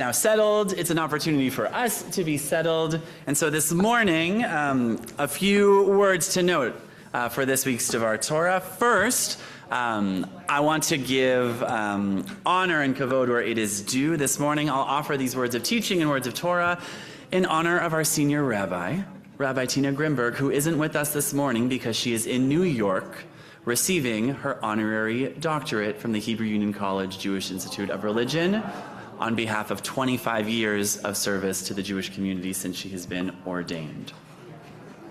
Now settled, it's an opportunity for us to be settled. And so this morning, a few words to note for this week's Dvar Torah. First, I want to give honor and kavod where it is due. This morning, I'll offer these words of teaching and words of Torah in honor of our senior rabbi, Rabbi Tina Grimberg, who isn't with us this morning because she is in New York receiving her honorary doctorate from the Hebrew Union College Jewish Institute of Religion on behalf of 25 years of service to the Jewish community since she has been ordained.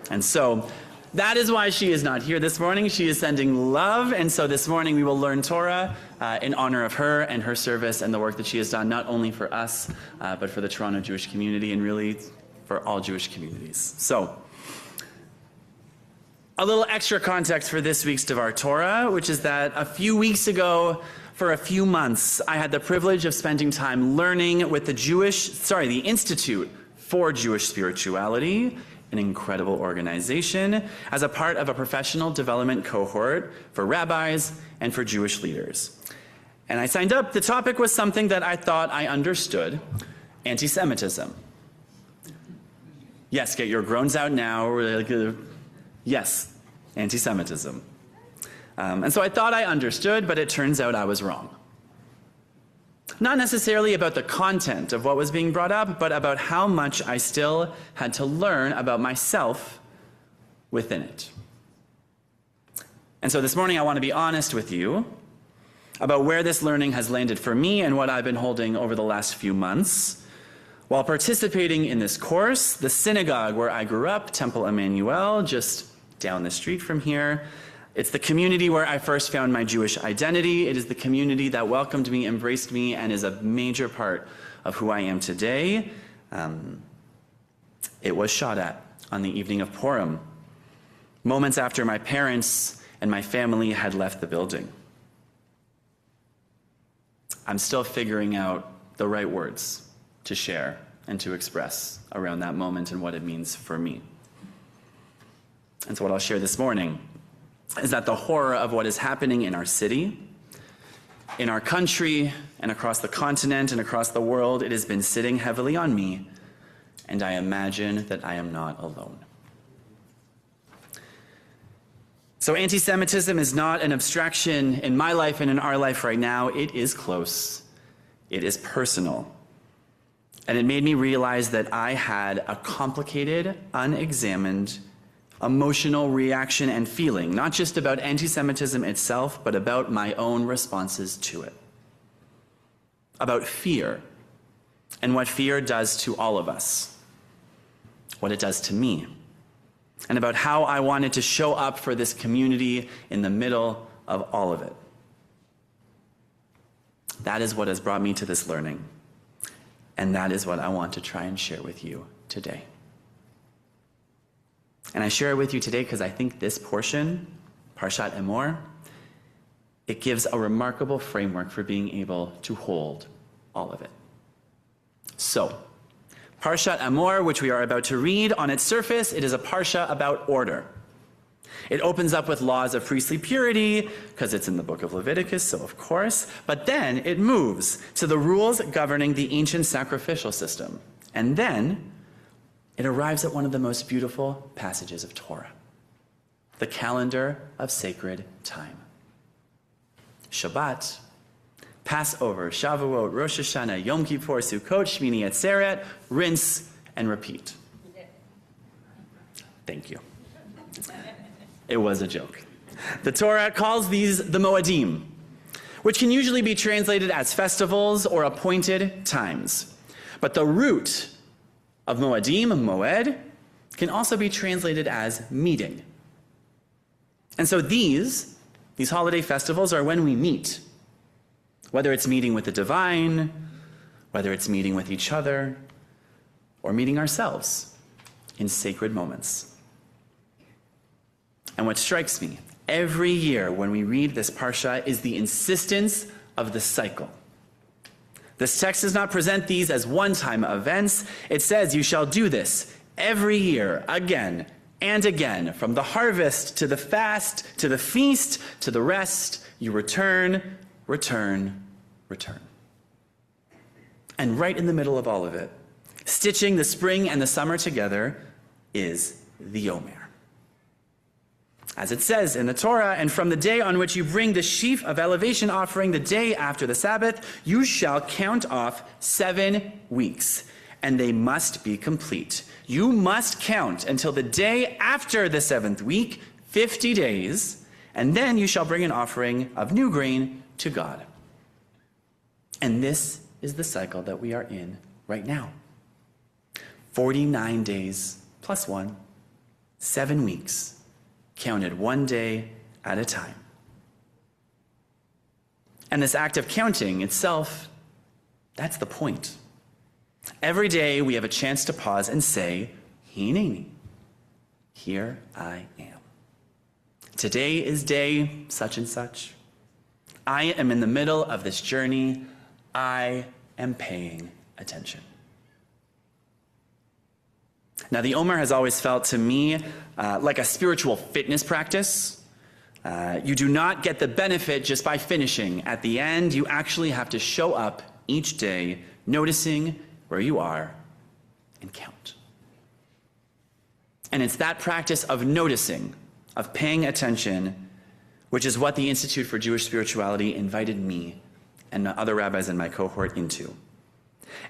And so that is why she is not here this morning. She is sending love, and so this morning we will learn Torah in honor of her and her service and the work that she has done, not only for us, but for the Toronto Jewish community and really for all Jewish communities. So, a little extra context for this week's Dvar Torah, which is that a few weeks ago, for a few months, I had the privilege of spending time learning with the Institute for Jewish Spirituality, an incredible organization, as a part of a professional development cohort for rabbis and for Jewish leaders. And I signed up. The topic was something that I thought I understood: antisemitism. Yes, get your groans out now. Yes, antisemitism. And so I thought I understood, but it turns out I was wrong. Not necessarily about the content of what was being brought up, but about how much I still had to learn about myself within it. And so this morning I want to be honest with you about where this learning has landed for me and what I've been holding over the last few months. While participating in this course, the synagogue where I grew up, Temple Emmanuel, just down the street from here, it's the community where I first found my Jewish identity. It is the community that welcomed me, embraced me, and is a major part of who I am today. It was shot at on the evening of Purim, moments after my parents and my family had left the building. I'm still figuring out the right words to share and to express around that moment and what it means for me. And so what I'll share this morning is that the horror of what is happening in our city, in our country, and across the continent and across the world, it has been sitting heavily on me, and I imagine that I am not alone. So anti-Semitism is not an abstraction in my life and in our life right now. It is close. It is personal. And it made me realize that I had a complicated, unexamined, emotional reaction and feeling, not just about anti-Semitism itself, but about my own responses to it. About fear, and what fear does to all of us, what it does to me, and about how I wanted to show up for this community in the middle of all of it. That is what has brought me to this learning, and that is what I want to try and share with you today. And I share it with you today because I think this portion, Parshat Omer, it gives a remarkable framework for being able to hold all of it. So, Parshat Omer, which we are about to read, on its surface, it is a parsha about order. It opens up with laws of priestly purity, because it's in the book of Leviticus, so of course, but then it moves to the rules governing the ancient sacrificial system. And then it arrives at one of the most beautiful passages of Torah, the calendar of sacred time. Shabbat, Passover, Shavuot, Rosh Hashanah, Yom Kippur, Sukkot, Shmini Atzeret, rinse and repeat. Thank you. It was a joke. The Torah calls these the Moedim, which can usually be translated as festivals or appointed times. But the root of Moedim, Moed, can also be translated as meeting. And so these holiday festivals are when we meet, whether it's meeting with the divine, whether it's meeting with each other, or meeting ourselves in sacred moments. And what strikes me every year when we read this parsha is the insistence of the cycle. This text does not present these as one-time events. It says, you shall do this every year, again and again, from the harvest to the fast, to the feast, to the rest, you return, return, return. And right in the middle of all of it, stitching the spring and the summer together, is the Omer. As it says in the Torah, and from the day on which you bring the sheaf of elevation offering, the day after the Sabbath, you shall count off 7 weeks, and they must be complete. You must count until the day after the 7th week, 50 days, and then you shall bring an offering of new grain to God. And this is the cycle that we are in right now. 49 days plus 1, 7 weeks, counted 1 day at a time. And this act of counting itself, that's the point. Every day we have a chance to pause and say, Hineni, here I am. Today is day such and such. I am in the middle of this journey. I am paying attention. Now, the Omer has always felt to me like a spiritual fitness practice. You do not get the benefit just by finishing. At the end, you actually have to show up each day, noticing where you are, and count. And it's that practice of noticing, of paying attention, which is what the Institute for Jewish Spirituality invited me and the other rabbis in my cohort into.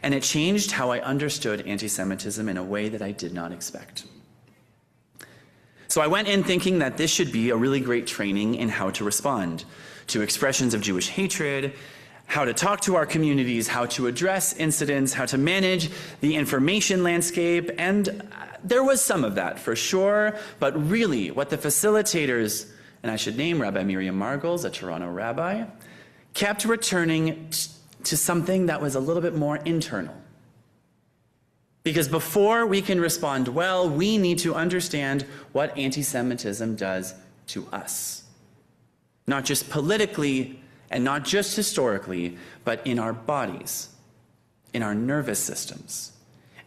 And it changed how I understood anti-Semitism in a way that I did not expect. So I went in thinking that this should be a really great training in how to respond to expressions of Jewish hatred, how to talk to our communities, how to address incidents, how to manage the information landscape, and there was some of that for sure, but really what the facilitators, and I should name Rabbi Miriam Margles, a Toronto rabbi, kept returning to something that was a little bit more internal. Because before we can respond well, we need to understand what anti-Semitism does to us. Not just politically and not just historically, but in our bodies, in our nervous systems,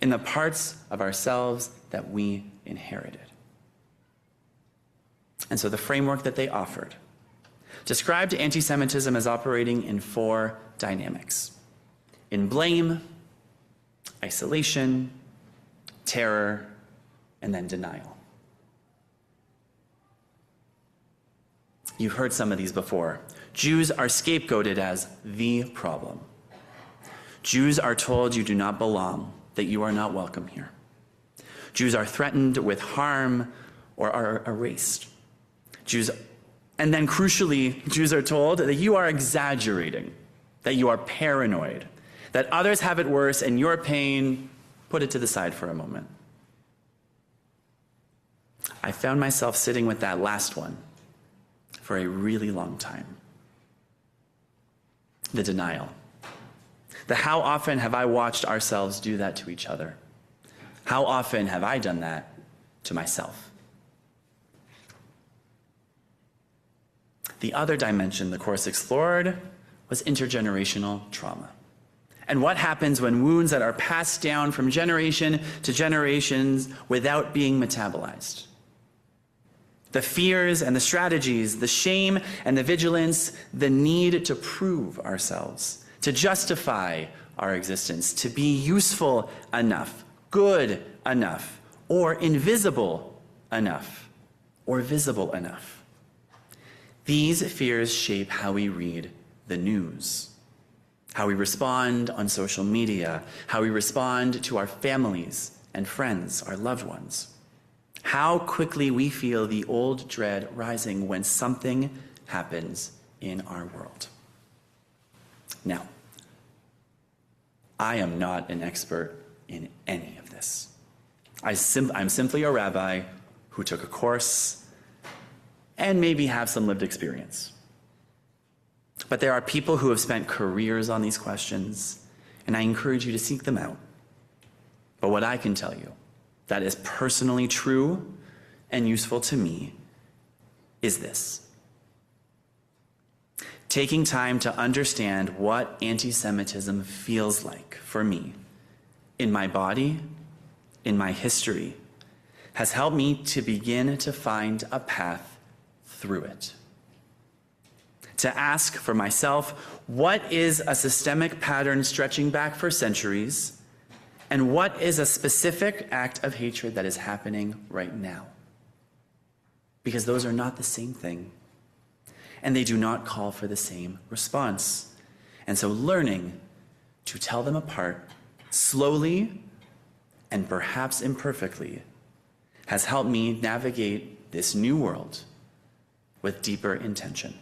in the parts of ourselves that we inherited. And so the framework that they offered described anti-Semitism as operating in 4 dynamics: in blame, isolation, terror, and then denial. You've heard some of these before. Jews are scapegoated as the problem. Jews are told you do not belong, that you are not welcome here. Jews are threatened with harm or are erased. And then crucially, Jews are told that you are exaggerating, that you are paranoid, that others have it worse and your pain, put it to the side for a moment. I found myself sitting with that last one for a really long time. The denial. The how often have I watched ourselves do that to each other? How often have I done that to myself? The other dimension the course explored was intergenerational trauma. And what happens when wounds that are passed down from generation to generations without being metabolized? The fears and the strategies, the shame and the vigilance, the need to prove ourselves, to justify our existence, to be useful enough, good enough, or invisible enough, or visible enough. These fears shape how we read the news, how we respond on social media, how we respond to our families and friends, our loved ones. How quickly we feel the old dread rising when something happens in our world. Now, I am not an expert in any of this. I'm simply a rabbi who took a course and maybe have some lived experience. But there are people who have spent careers on these questions, and I encourage you to seek them out. But what I can tell you that is personally true and useful to me is this: taking time to understand what anti-Semitism feels like for me in my body, in my history, has helped me to begin to find a path through it. to ask for myself, what is a systemic pattern stretching back for centuries, and what is a specific act of hatred that is happening right now? Because those are not the same thing, and they do not call for the same response. And so learning to tell them apart slowly and perhaps imperfectly has helped me navigate this new world with deeper intention.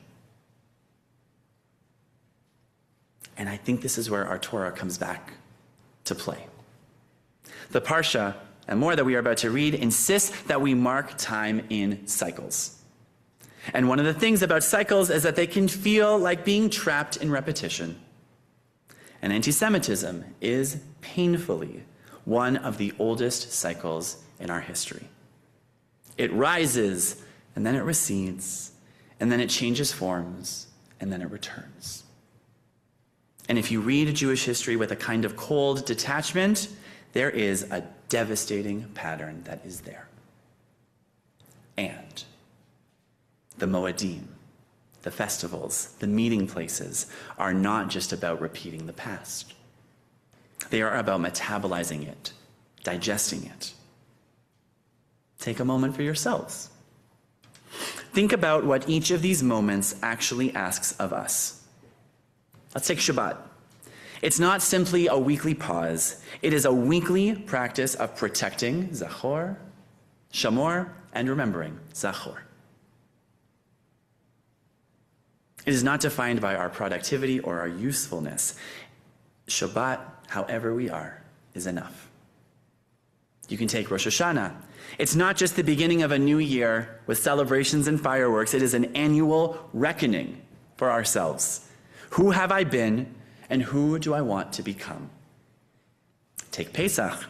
And I think this is where our Torah comes back to play. The Parsha, and more that we are about to read, insists that we mark time in cycles. And one of the things about cycles is that they can feel like being trapped in repetition. And anti-Semitism is painfully one of the oldest cycles in our history. It rises, and then it recedes, and then it changes forms, and then it returns. And if you read Jewish history with a kind of cold detachment, there is a devastating pattern that is there. And the Moedim, the festivals, the meeting places, are not just about repeating the past. They are about metabolizing it, digesting it. Take a moment for yourselves. Think about what each of these moments actually asks of us. Let's take Shabbat. It's not simply a weekly pause. It is a weekly practice of protecting, Zachor, Shamor, and remembering, Zachor. It is not defined by our productivity or our usefulness. Shabbat, however we are, is enough. You can take Rosh Hashanah. It's not just the beginning of a new year with celebrations and fireworks. It is an annual reckoning for ourselves. Who have I been, and who do I want to become? Take Pesach.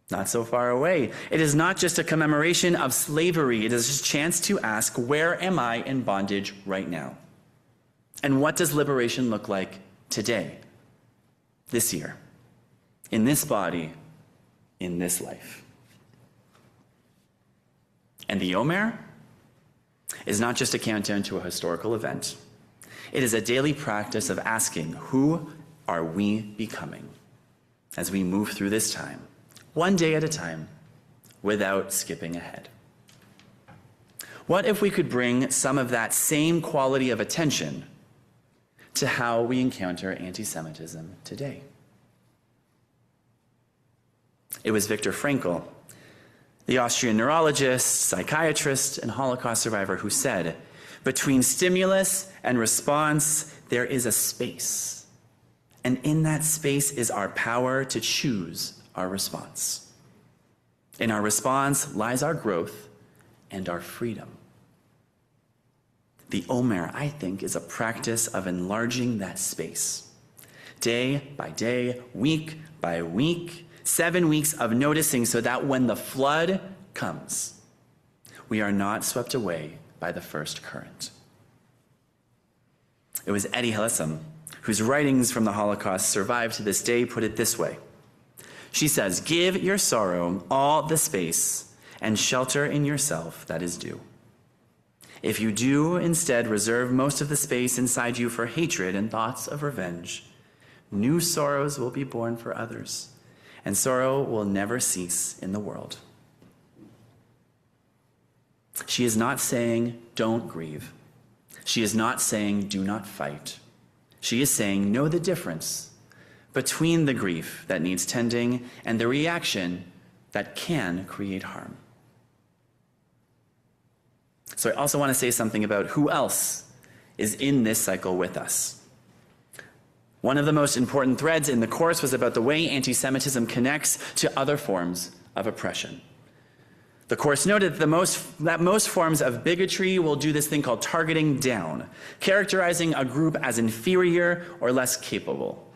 Not so far away. It is not just a commemoration of slavery. It is a chance to ask, where am I in bondage right now? And what does liberation look like today, this year, in this body, in this life? And the Omer is not just a countdown to a historical event. It is a daily practice of asking, who are we becoming as we move through this time, one day at a time, without skipping ahead? What if we could bring some of that same quality of attention to how we encounter anti-Semitism today? It was Viktor Frankl, the Austrian neurologist, psychiatrist, and Holocaust survivor, who said, between stimulus and response, there is a space. And in that space is our power to choose our response. In our response lies our growth and our freedom. The Omer, I think, is a practice of enlarging that space. Day by day, week by week, 7 weeks of noticing so that when the flood comes, we are not swept away by the first current. It was Eddie Hillesum, whose writings from the Holocaust survive to this day, put it this way. She says, give your sorrow all the space and shelter in yourself that is due. If you do instead reserve most of the space inside you for hatred and thoughts of revenge, new sorrows will be born for others, and sorrow will never cease in the world. She is not saying, don't grieve. She is not saying, do not fight. She is saying, know the difference between the grief that needs tending and the reaction that can create harm. So I also want to say something about who else is in this cycle with us. One of the most important threads in the course was about the way anti-Semitism connects to other forms of oppression. The course noted that most forms of bigotry will do this thing called targeting down, characterizing a group as inferior or less capable.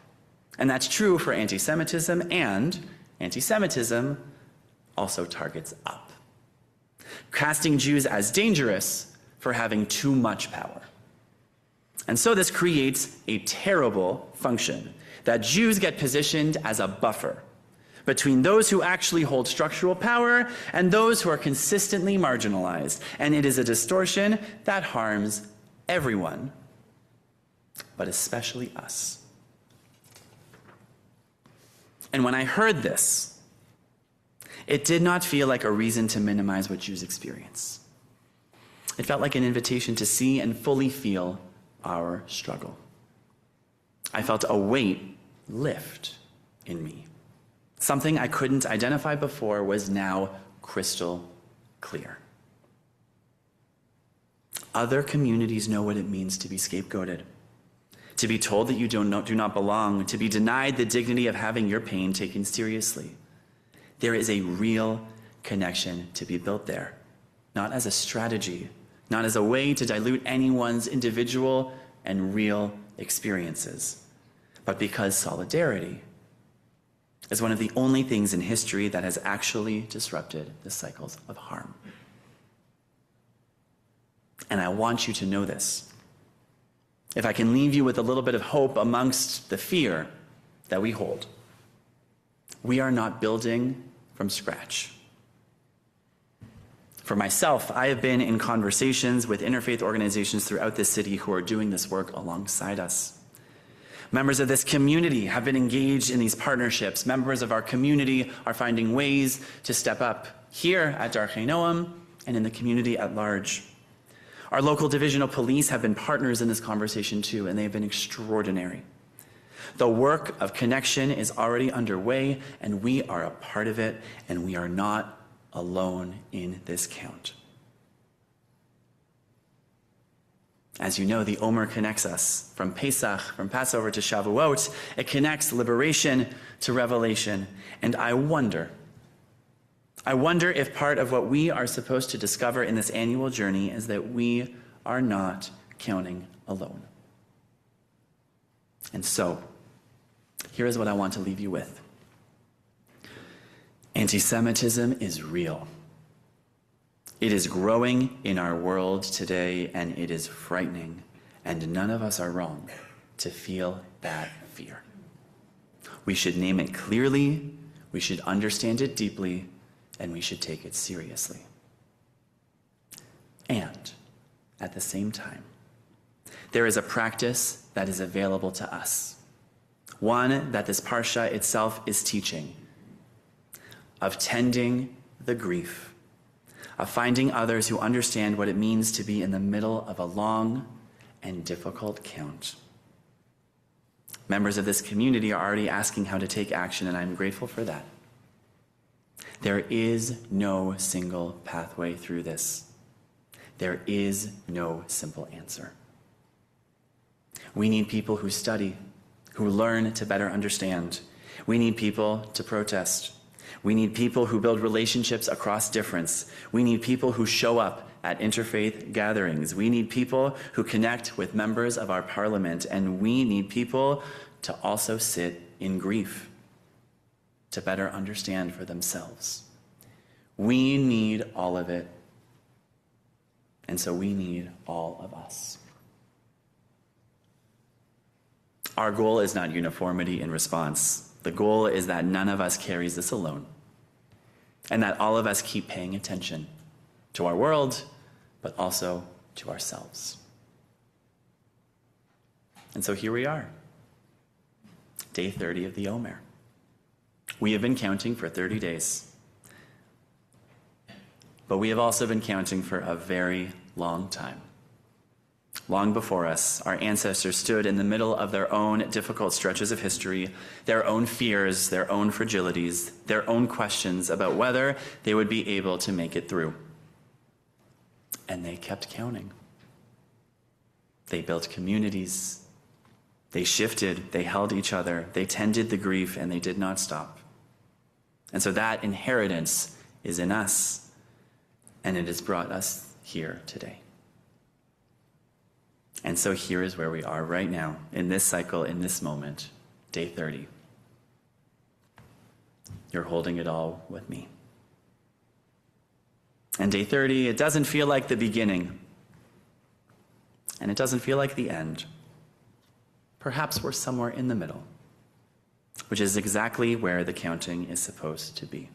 And that's true for anti-Semitism, and anti-Semitism also targets up, casting Jews as dangerous for having too much power. And so this creates a terrible function, that Jews get positioned as a buffer between those who actually hold structural power and those who are consistently marginalized. And it is a distortion that harms everyone but especially us. And when I heard this, it did not feel like a reason to minimize what Jews experience. It felt like an invitation to see and fully feel our struggle. I felt a weight lift in me. Something I couldn't identify before was now crystal clear. Other communities know what it means to be scapegoated, to be told that you do not belong, to be denied the dignity of having your pain taken seriously. There is a real connection to be built there, not as a strategy, not as a way to dilute anyone's individual and real experiences, but because solidarity is one of the only things in history that has actually disrupted the cycles of harm. And I want you to know this. If I can leave you with a little bit of hope amongst the fear that we hold, we are not building from scratch. For myself, I have been in conversations with interfaith organizations throughout this city who are doing this work alongside us. Members of this community have been engaged in these partnerships. Members of our community are finding ways to step up here at Darchei Noam and in the community at large. Our local division of police have been partners in this conversation too, and they have been extraordinary. The work of connection is already underway, and we are a part of it, and we are not alone in this count. As you know, the Omer connects us from Pesach, from Passover to Shavuot. It connects liberation to revelation. And I wonder if part of what we are supposed to discover in this annual journey is that we are not counting alone. And so, here is what I want to leave you with. Antisemitism is real. It is growing in our world today, and it is frightening, and none of us are wrong to feel that fear. We should name it clearly, we should understand it deeply, and we should take it seriously. And at the same time, there is a practice that is available to us, one that this parsha itself is teaching, of tending the grief, of finding others who understand what it means to be in the middle of a long and difficult count. Members of this community are already asking how to take action, and I'm grateful for that. There is no single pathway through this. There is no simple answer. We need people who study, who learn to better understand. We need people to protest. We need people who build relationships across difference. We need people who show up at interfaith gatherings. We need people who connect with members of our parliament. And we need people to also sit in grief, to better understand for themselves. We need all of it. And so we need all of us. Our goal is not uniformity in response. The goal is that none of us carries this alone, and that all of us keep paying attention to our world, but also to ourselves. And so here we are, day 30 of the Omer. We have been counting for 30 days, but we have also been counting for a very long time. Long before us, our ancestors stood in the middle of their own difficult stretches of history, their own fears, their own fragilities, their own questions about whether they would be able to make it through. And they kept counting. They built communities. They shifted. They held each other. They tended the grief, and they did not stop. And so that inheritance is in us, and it has brought us here today. And so here is where we are right now, in this cycle, in this moment, day 30. You're holding it all with me. And day 30, it doesn't feel like the beginning, and it doesn't feel like the end. Perhaps we're somewhere in the middle, which is exactly where the counting is supposed to be.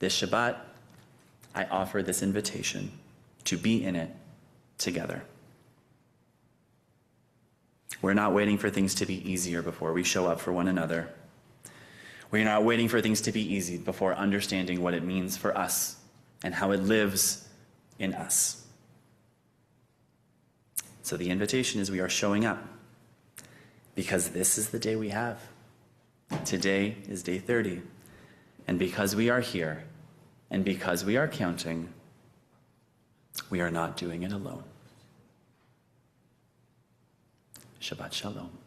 This Shabbat, I offer this invitation to be in it together. We're not waiting for things to be easier before we show up for one another. We're not waiting for things to be easy before understanding what it means for us and how it lives in us. So the invitation is we are showing up because this is the day we have. Today is day 30. And because we are here and because we are counting, we are not doing it alone. Shabbat Shalom.